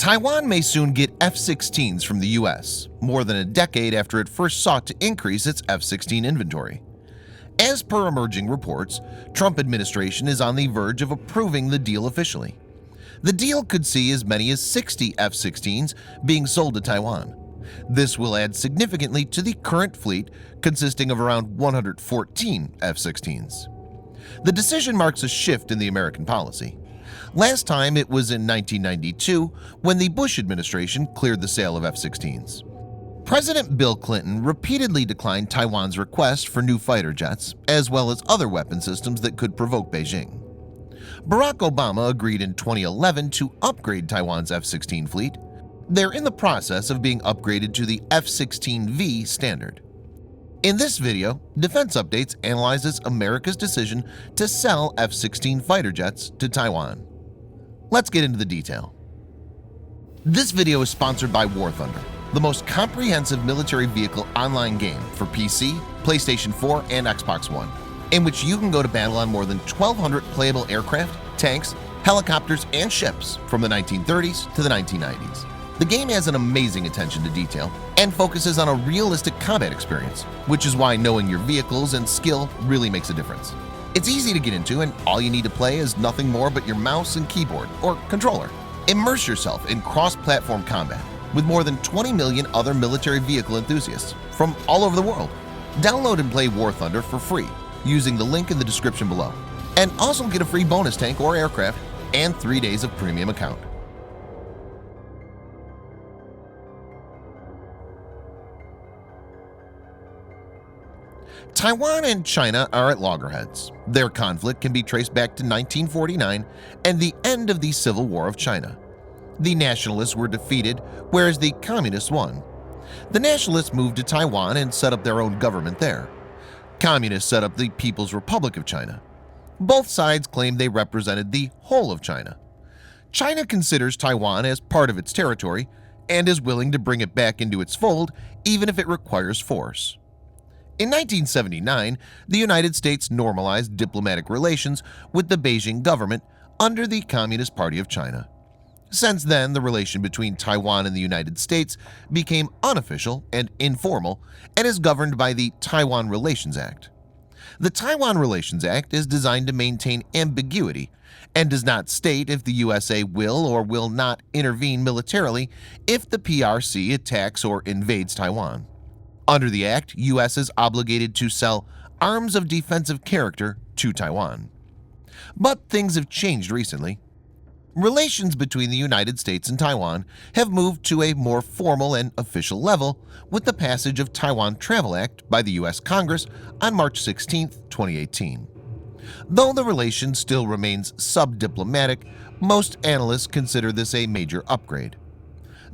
Taiwan may soon get F-16s from the US, more than a decade after it first sought to increase its F-16 inventory. As per emerging reports, Trump administration is on the verge of approving the deal officially. The deal could see as many as 60 F-16s being sold to Taiwan. This will add significantly to the current fleet, consisting of around 114 F-16s. The decision marks a shift in the American policy. Last time it was in 1992 when the Bush administration cleared the sale of F-16s. President Bill Clinton repeatedly declined Taiwan's request for new fighter jets, as well as other weapon systems that could provoke Beijing. Barack Obama agreed in 2011 to upgrade Taiwan's F-16 fleet. They're in the process of being upgraded to the F-16V standard. In this video, Defense Updates analyzes America's decision to sell F-16 fighter jets to Taiwan. Let's get into the detail. This video is sponsored by War Thunder, the most comprehensive military vehicle online game for PC, PlayStation 4, and Xbox One, in which you can go to battle on more than 1,200 playable aircraft, tanks, helicopters, and ships from the 1930s to the 1990s. The game has an amazing attention to detail and focuses on a realistic combat experience, which is why knowing your vehicles and skill really makes a difference. It's easy to get into, and all you need to play is nothing more but your mouse and keyboard or controller. Immerse yourself in cross-platform combat with more than 20 million other military vehicle enthusiasts from all over the world. Download and play War Thunder for free using the link in the description below, and also get a free bonus tank or aircraft and 3 days of premium account. Taiwan and China are at loggerheads. Their conflict can be traced back to 1949 and the end of the Civil War of China. The nationalists were defeated, whereas the communists won. The nationalists moved to Taiwan and set up their own government there. Communists set up the People's Republic of China. Both sides claimed they represented the whole of China. China considers Taiwan as part of its territory and is willing to bring it back into its fold even if it requires force. In 1979, the United States normalized diplomatic relations with the Beijing government under the Communist Party of China. Since then, the relation between Taiwan and the United States became unofficial and informal and is governed by the Taiwan Relations Act. The Taiwan Relations Act is designed to maintain ambiguity and does not state if the USA will or will not intervene militarily if the PRC attacks or invades Taiwan. Under the Act, US is obligated to sell arms of defensive character to Taiwan. But things have changed recently. Relations between the United States and Taiwan have moved to a more formal and official level with the passage of Taiwan Travel Act by the US Congress on March 16, 2018. Though the relation still remains sub-diplomatic, most analysts consider this a major upgrade.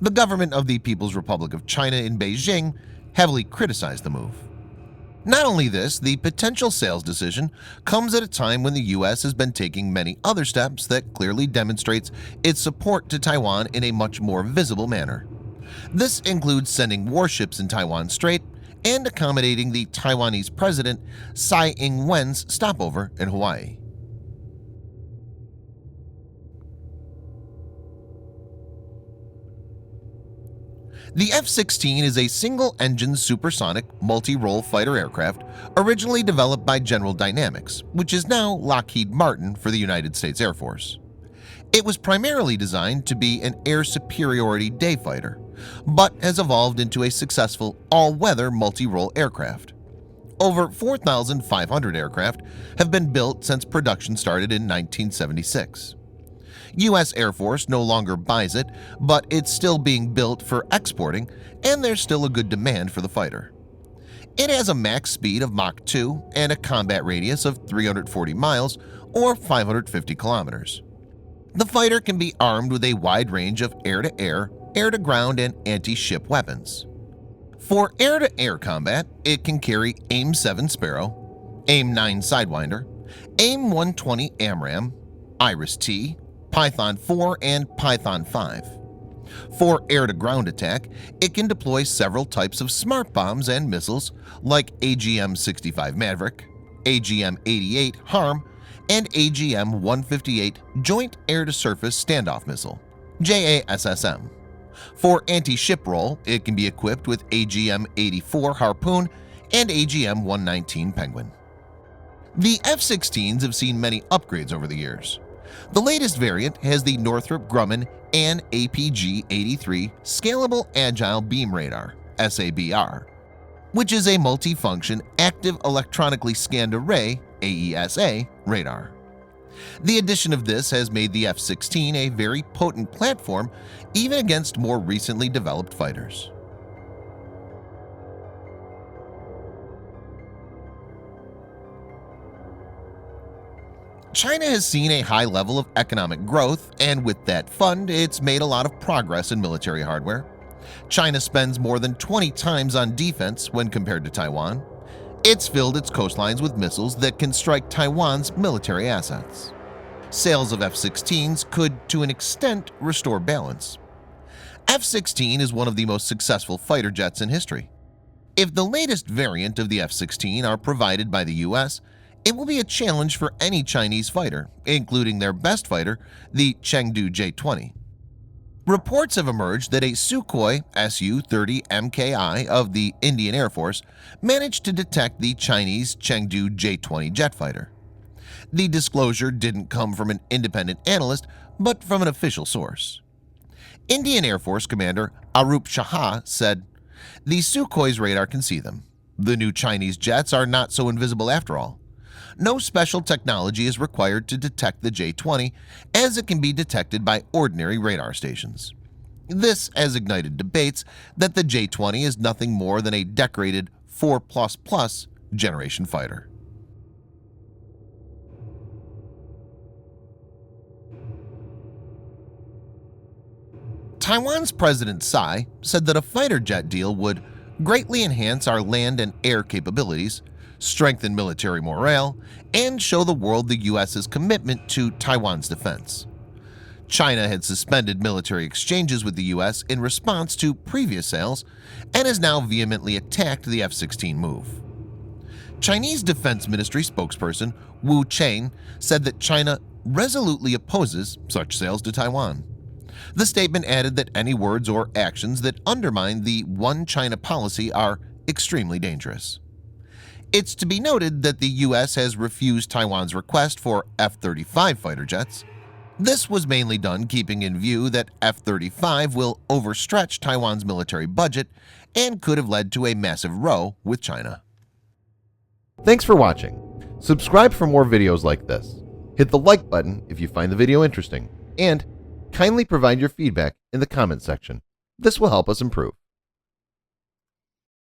The government of the People's Republic of China in Beijing heavily criticized the move. Not only this, the potential sales decision comes at a time when the US has been taking many other steps that clearly demonstrates its support to Taiwan in a much more visible manner. This includes sending warships in Taiwan Strait and accommodating the Taiwanese president Tsai Ing-wen's stopover in Hawaii. The F-16 is a single-engine supersonic multi-role fighter aircraft originally developed by General Dynamics, which is now Lockheed Martin for the United States Air Force. It was primarily designed to be an air superiority day fighter, but has evolved into a successful all-weather multi-role aircraft. Over 4,500 aircraft have been built since production started in 1976. U.S. Air Force no longer buys it, but it's still being built for exporting, and there's still a good demand for the fighter. It has a max speed of Mach 2 and a combat radius of 340 miles or 550 kilometers. The fighter can be armed with a wide range of air-to-air, air-to-ground, and anti-ship weapons. For air-to-air combat, it can carry AIM-7 Sparrow, AIM-9 Sidewinder, AIM-120 AMRAAM, Iris-T, Python 4, and Python 5. For air-to-ground attack, it can deploy several types of smart bombs and missiles like AGM-65 Maverick, AGM-88 HARM, and AGM-158 Joint Air-to-Surface Standoff Missile, JASSM. For anti-ship role, it can be equipped with AGM-84 Harpoon and AGM-119 Penguin. The F-16s have seen many upgrades over the years. The latest variant has the Northrop Grumman and APG-83 Scalable Agile Beam Radar (SABR), which is a multifunction Active Electronically Scanned Array (AESA) radar. The addition of this has made the F-16 a very potent platform even against more recently developed fighters. China has seen a high level of economic growth, and with that fund, it's made a lot of progress in military hardware. China spends more than 20 times on defense when compared to Taiwan. It's filled its coastlines with missiles that can strike Taiwan's military assets. Sales of F-16s could, to an extent, restore balance. F-16 is one of the most successful fighter jets in history. If the latest variant of the F-16 are provided by the US, it will be a challenge for any Chinese fighter, including their best fighter, the Chengdu J-20. Reports have emerged that a Sukhoi Su-30 MKI of the Indian Air Force managed to detect the Chinese Chengdu J-20 jet fighter. The disclosure didn't come from an independent analyst, but from an official source. Indian Air Force Commander Arup Shah said, "The Sukhoi's radar can see them. The new Chinese jets are not so invisible after all. No special technology is required to detect the J-20, as it can be detected by ordinary radar stations." This has ignited debates that the J-20 is nothing more than a decorated 4++ generation fighter. Taiwan's President Tsai said that a fighter jet deal would greatly enhance our land and air capabilities, strengthen military morale, and show the world the US's commitment to Taiwan's defense. China had suspended military exchanges with the US in response to previous sales and has now vehemently attacked the F-16 move. Chinese Defense Ministry spokesperson Wu Qian said that China resolutely opposes such sales to Taiwan. The statement added that any words or actions that undermine the One China policy are extremely dangerous. It's to be noted that the US has refused Taiwan's request for F-35 fighter jets. This was mainly done keeping in view that F-35 will overstretch Taiwan's military budget and could have led to a massive row with China. Thanks for watching. Subscribe for more videos like this. Hit the like button if you find the video interesting, and kindly provide your feedback in the comment section. This will help us improve.